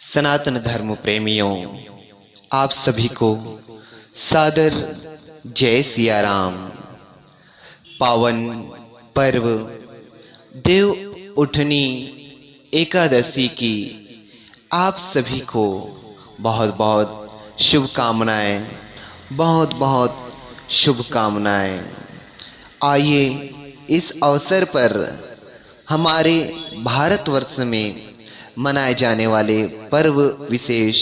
सनातन धर्म प्रेमियों, आप सभी को सादर जय सिया राम। पावन पर्व देव उठनी एकादशी की आप सभी को बहुत बहुत शुभकामनाएं, बहुत बहुत शुभकामनाएं। आइए इस अवसर पर हमारे भारतवर्ष में मनाए जाने वाले पर्व विशेष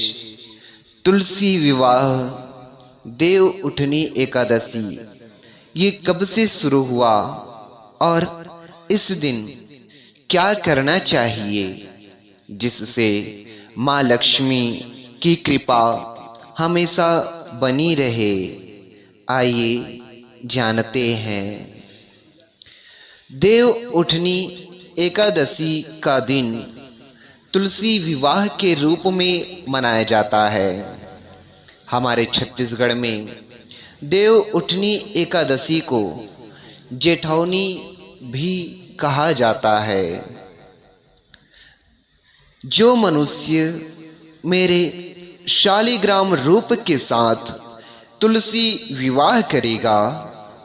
तुलसी विवाह देव उठनी एकादशी ये कब से शुरू हुआ और इस दिन क्या करना चाहिए जिससे माँ लक्ष्मी की कृपा हमेशा बनी रहे। आइए जानते हैं। देव उठनी एकादशी का दिन तुलसी विवाह के रूप में मनाया जाता है। हमारे छत्तीसगढ़ में देव उठनी एकादशी को जेठौनी भी कहा जाता है। जो मनुष्य मेरे शालिग्राम रूप के साथ तुलसी विवाह करेगा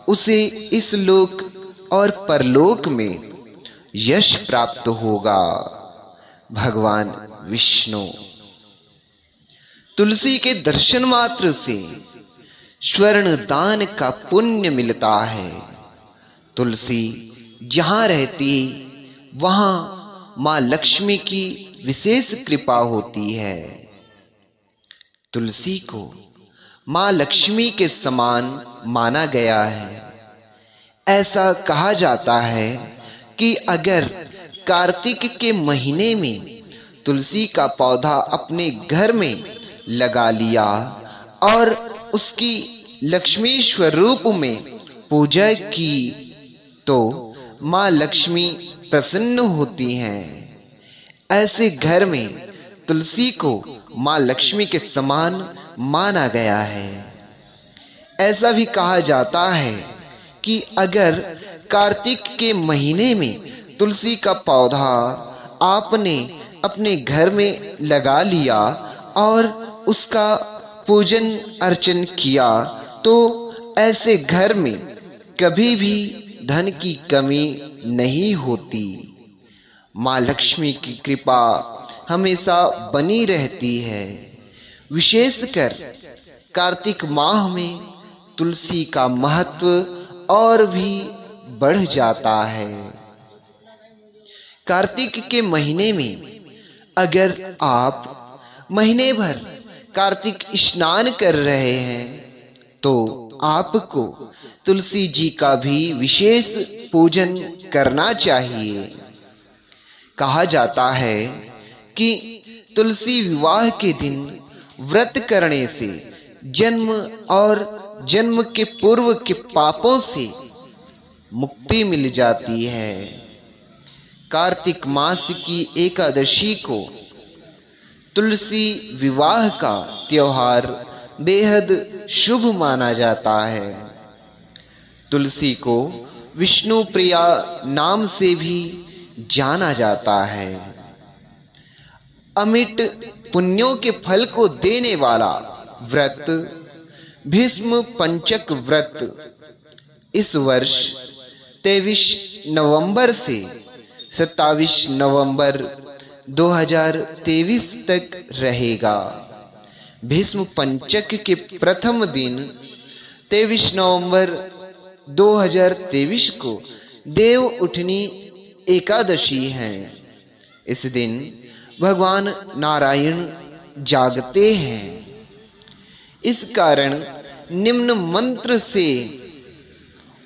उसे इस लोक और परलोक में यश प्राप्त होगा। भगवान विष्णु। तुलसी के दर्शन मात्र से स्वर्ण दान का पुण्य मिलता है। तुलसी जहां रहती वहां मां लक्ष्मी की विशेष कृपा होती है। तुलसी को मां लक्ष्मी के समान माना गया है। ऐसा कहा जाता है कि अगर कार्तिक के महीने में तुलसी का पौधा अपने घर में लगा लिया और उसकी लक्ष्मी स्वरूप में पूजा की तो मां लक्ष्मी प्रसन्न होती हैं। ऐसे घर में तुलसी को मां लक्ष्मी के समान माना गया है। ऐसा भी कहा जाता है कि अगर कार्तिक के महीने में तुलसी का पौधा आपने अपने घर में लगा लिया और उसका पूजन अर्चन किया तो ऐसे घर में कभी भी धन की कमी नहीं होती। मां लक्ष्मी की कृपा हमेशा बनी रहती है। विशेषकर कार्तिक माह में तुलसी का महत्व और भी बढ़ जाता है। कार्तिक के महीने में अगर आप महीने भर कार्तिक स्नान कर रहे हैं तो आपको तुलसी जी का भी विशेष पूजन करना चाहिए। कहा जाता है कि तुलसी विवाह के दिन व्रत करने से जन्म और जन्म के पूर्व के पापों से मुक्ति मिल जाती है। कार्तिक मास की एकादशी को तुलसी विवाह का त्योहार बेहद शुभ माना जाता है। तुलसी को विष्णु प्रिया नाम से भी जाना जाता है। अमिट पुण्यों के फल को देने वाला व्रत भीष्म पंचक व्रत इस वर्ष 23 नवंबर से 27 नवंबर 2023 तक रहेगा। भीष्म पंचक के प्रथम दिन 23 नवंबर 2023 को देव उठनी एकादशी है। इस दिन भगवान नारायण जागते हैं। इस कारण निम्न मंत्र से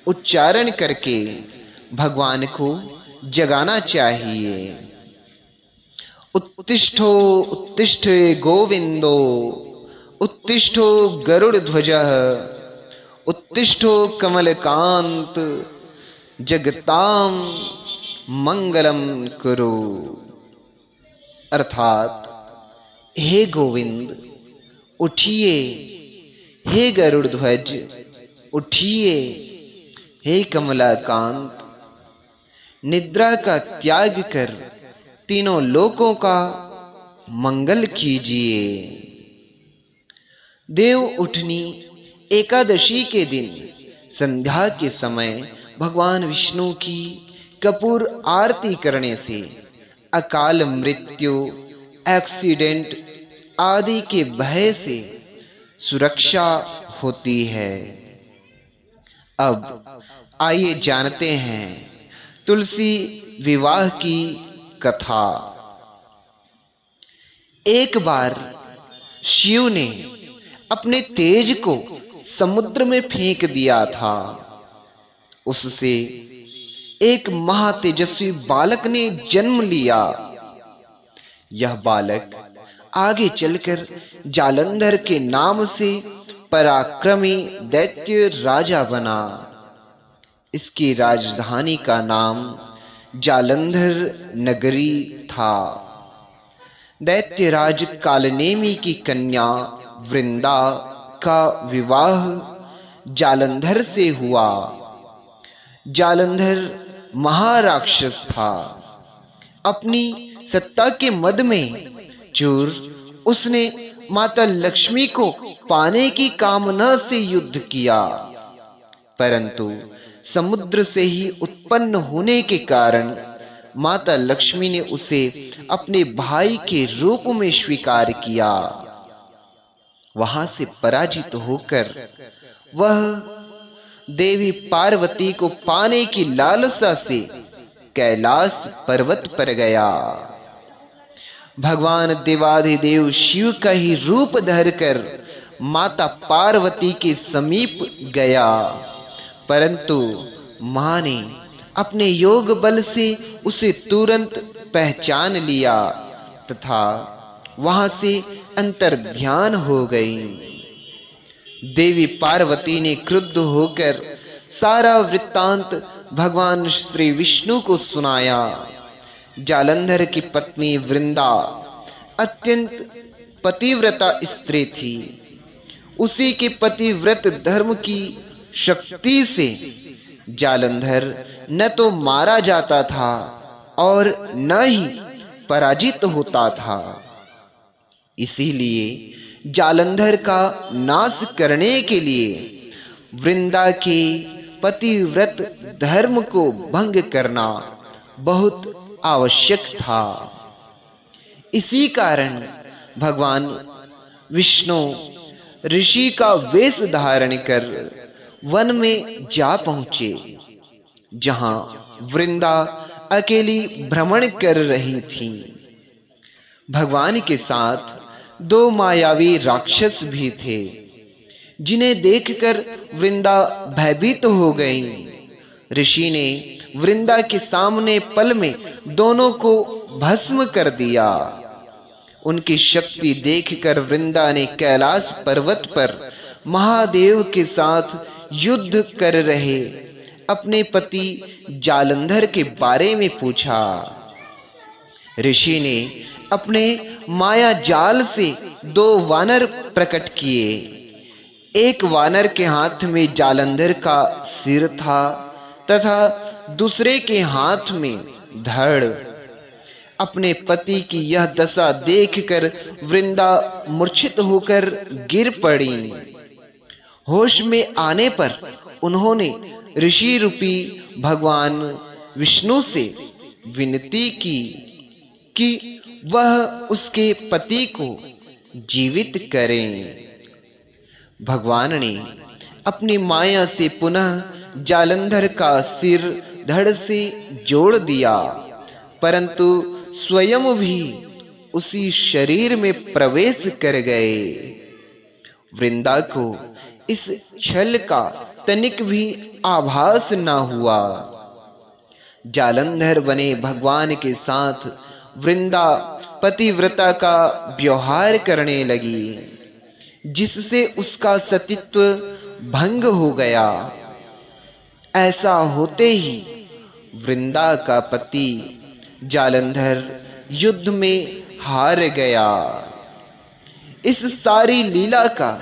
उच्चारण करके भगवान को जगाना चाहिए। उत्तिष्ठो उत्तिष्ठ गोविंदो, उत्तिष्ठो गरुड़ ध्वजः, उत्तिष्ठो कमलकांत, जगताम मंगलम कुरु। अर्थात हे गोविंद उठिए, हे गरुड़ ध्वज उठिए, हे कमलाकांत निद्रा का त्याग कर तीनों लोकों का मंगल कीजिए। देव उठनी एकादशी के दिन संध्या के समय भगवान विष्णु की कपूर आरती करने से अकाल मृत्यु, एक्सीडेंट आदि के भय से सुरक्षा होती है। अब आइए जानते हैं तुलसी विवाह की कथा। एक बार शिव ने अपने तेज को समुद्र में फेंक दिया था। उससे एक महातेजस्वी बालक ने जन्म लिया। यह बालक आगे चलकर जालंधर के नाम से पराक्रमी दैत्य राजा बना। इसकी राजधानी का नाम जालंधर नगरी था। दैत्यराज कालनेमी की कन्या वृंदा का विवाह जालंधर से हुआ। जालंधर महाराक्षस था। अपनी सत्ता के मद में चूर उसने माता लक्ष्मी को पाने की कामना से युद्ध किया, परंतु समुद्र से ही उत्पन्न होने के कारण माता लक्ष्मी ने उसे अपने भाई के रूप में स्वीकार किया। वहां से पराजित होकर वह देवी पार्वती को पाने की लालसा से कैलाश पर्वत पर गया। भगवान देवाधिदेव शिव का ही रूप धरकर माता पार्वती के समीप गया, परंतु मां ने अपने योग बल से उसे तुरंत पहचान लिया तथा वहां से अंतर्ध्यान हो गई। देवी पार्वती ने क्रुद्ध होकर सारा वृत्तांत भगवान श्री विष्णु को सुनाया। जालंधर की पत्नी वृंदा अत्यंत पतिव्रता स्त्री थी। उसी के पतिव्रत धर्म की शक्ति से जालंधर न तो मारा जाता था और न ही पराजित होता था। इसीलिए जालंधर का नाश करने के लिए वृंदा के पतिव्रत धर्म को भंग करना बहुत आवश्यक था। इसी कारण भगवान विष्णु ऋषि का वेश धारण कर वन में जा पहुंचे, जहां वृंदा अकेली भ्रमण कर रही थी। भगवान के साथ दो मायावी राक्षस भी थे, जिन्हें देखकर वृंदा भयभीत हो गई। ऋषि ने वृंदा के सामने पल में दोनों को भस्म कर दिया। उनकी शक्ति देखकर वृंदा ने कैलाश पर्वत पर महादेव के साथ युद्ध कर रहे अपने पति जालंधर के बारे में पूछा। ऋषि ने अपने माया जाल से दो वानर प्रकट किए। एक वानर के हाथ में जालंधर का सिर था तथा दूसरे के हाथ में धड़। अपने पति की यह दशा देखकर वृंदा मूर्छित होकर गिर पड़ी। होश में आने पर उन्होंने ऋषि रूपी भगवान विष्णु से विनती की कि वह उसके पति को जीवित करें। भगवान ने अपनी माया से पुनः जालंधर का सिर धड़ से जोड़ दिया, परंतु स्वयं भी उसी शरीर में प्रवेश कर गए। वृंदा को इस छल का तनिक भी आभास न हुआ। जालंधर बने भगवान के साथ वृंदा पतिव्रता का व्यवहार करने लगी, जिससे उसका सतीत्व भंग हो गया। ऐसा होते ही वृंदा का पति जालंधर युद्ध में हार गया। इस सारी लीला का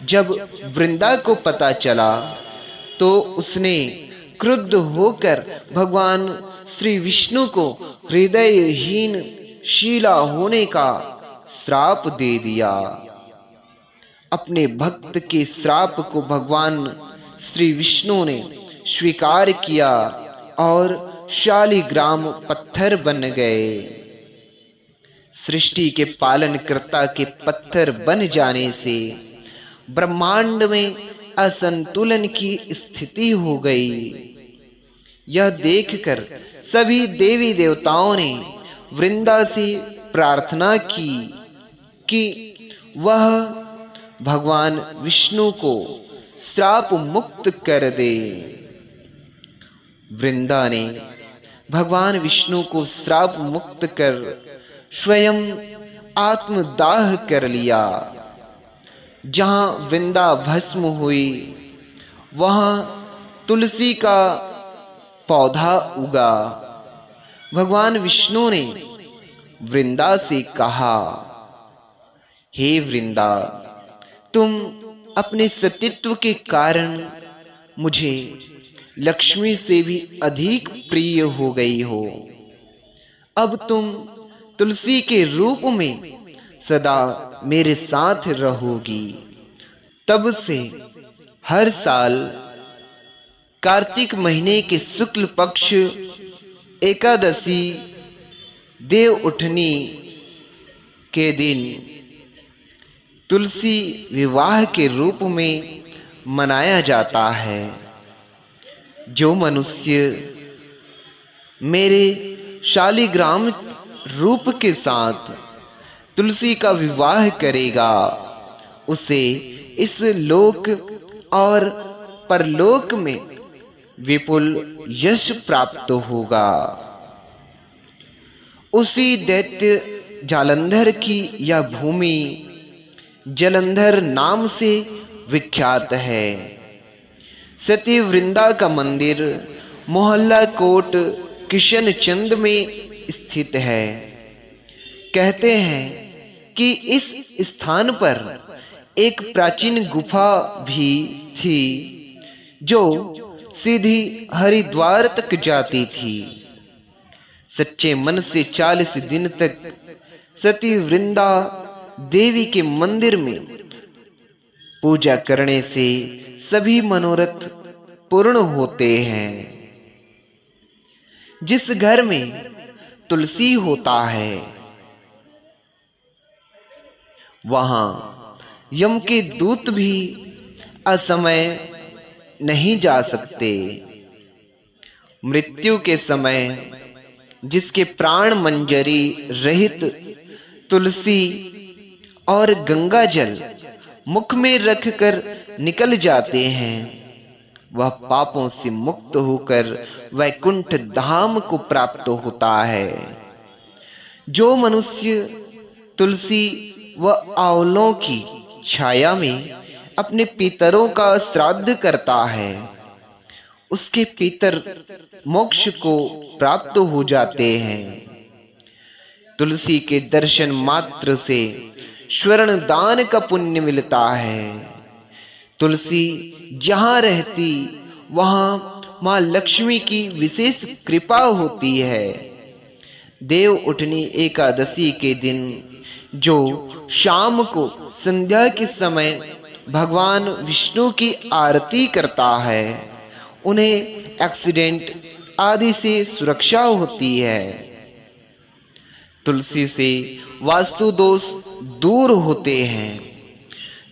जब वृंदा को पता चला तो उसने क्रुद्ध होकर भगवान श्री विष्णु को हृदयहीन शीला होने का श्राप दे दिया। अपने भक्त के श्राप को भगवान श्री विष्णु ने स्वीकार किया और शालिग्राम पत्थर बन गए। सृष्टि के पालनकर्ता के पत्थर बन जाने से ब्रह्मांड में असंतुलन की स्थिति हो गई। यह देखकर सभी देवी देवताओं ने वृंदा से प्रार्थना की कि वह भगवान विष्णु को श्राप मुक्त कर दे। वृंदा ने भगवान विष्णु को श्राप मुक्त कर स्वयं आत्मदाह कर लिया। जहां वृंदा भस्म हुई वहां तुलसी का पौधा उगा। भगवान विष्णु ने वृंदा से कहा, हे वृंदा, तुम अपने सतीत्व के कारण मुझे लक्ष्मी से भी अधिक प्रिय हो गई हो। अब तुम तुलसी के रूप में सदा मेरे साथ रहोगी। तब से हर साल कार्तिक महीने के शुक्ल पक्ष एकादशी देव उठनी के दिन तुलसी विवाह के रूप में मनाया जाता है। जो मनुष्य मेरे शालिग्राम रूप के साथ तुलसी का विवाह करेगा उसे इस लोक और परलोक में विपुल यश प्राप्त होगा। उसी दैत्य जालंधर की यह भूमि जलंधर नाम से विख्यात है। सती वृंदा का मंदिर मोहल्ला कोट किशनचंद में स्थित है। कहते हैं कि इस स्थान पर एक प्राचीन गुफा भी थी जो सीधी हरिद्वार तक जाती थी। सच्चे मन से 40 दिन तक सती वृंदा देवी के मंदिर में पूजा करने से सभी मनोरथ पूर्ण होते हैं। जिस घर में तुलसी होता है वहां यम के दूत भी असमय नहीं जा सकते। मृत्यु के समय जिसके प्राण मंजरी रहित तुलसी और गंगा जल मुख में रखकर निकल जाते हैं, वह पापों से मुक्त होकर वैकुंठ धाम को प्राप्त होता है। जो मनुष्य तुलसी व आंवलों की छाया में अपने पितरों का श्राद्ध करता है उसके पितर मोक्ष को प्राप्त हो जाते हैं। तुलसी के दर्शन मात्र से स्वर्ण दान का पुण्य मिलता है। तुलसी जहां रहती वहां मां लक्ष्मी की विशेष कृपा होती है। देव उठनी एकादशी के दिन जो शाम को संध्या के समय भगवान विष्णु की आरती करता है उन्हें एक्सीडेंट आदि से सुरक्षा होती है। तुलसी से वास्तु दोष दूर होते हैं।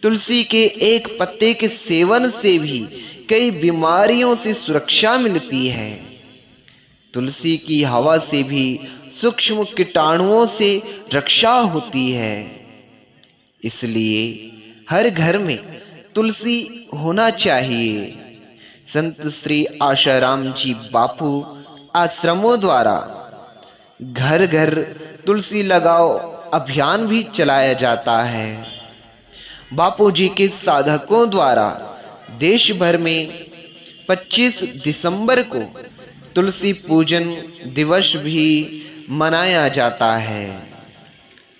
तुलसी के एक पत्ते के सेवन से भी कई बीमारियों से सुरक्षा मिलती है। तुलसी की हवा से भी सूक्ष्म कीटाणुओं से रक्षा होती है। इसलिए हर घर में तुलसी होना चाहिए। संत श्री आशाराम जी बापू आश्रमों द्वारा घर घर तुलसी लगाओ अभियान भी चलाया जाता है। बापू जी के साधकों द्वारा देश भर में 25 दिसंबर को तुलसी पूजन दिवस भी मनाया जाता है।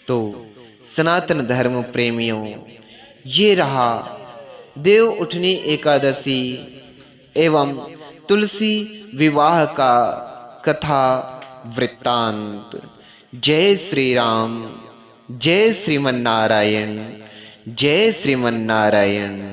तो सनातन धर्म प्रेमियों, ये रहा देव उठनी एकादशी एवं तुलसी विवाह का कथा वृत्तांत। जय श्री राम, जय श्रीमन्नारायण, जय श्रीमन्नारायण।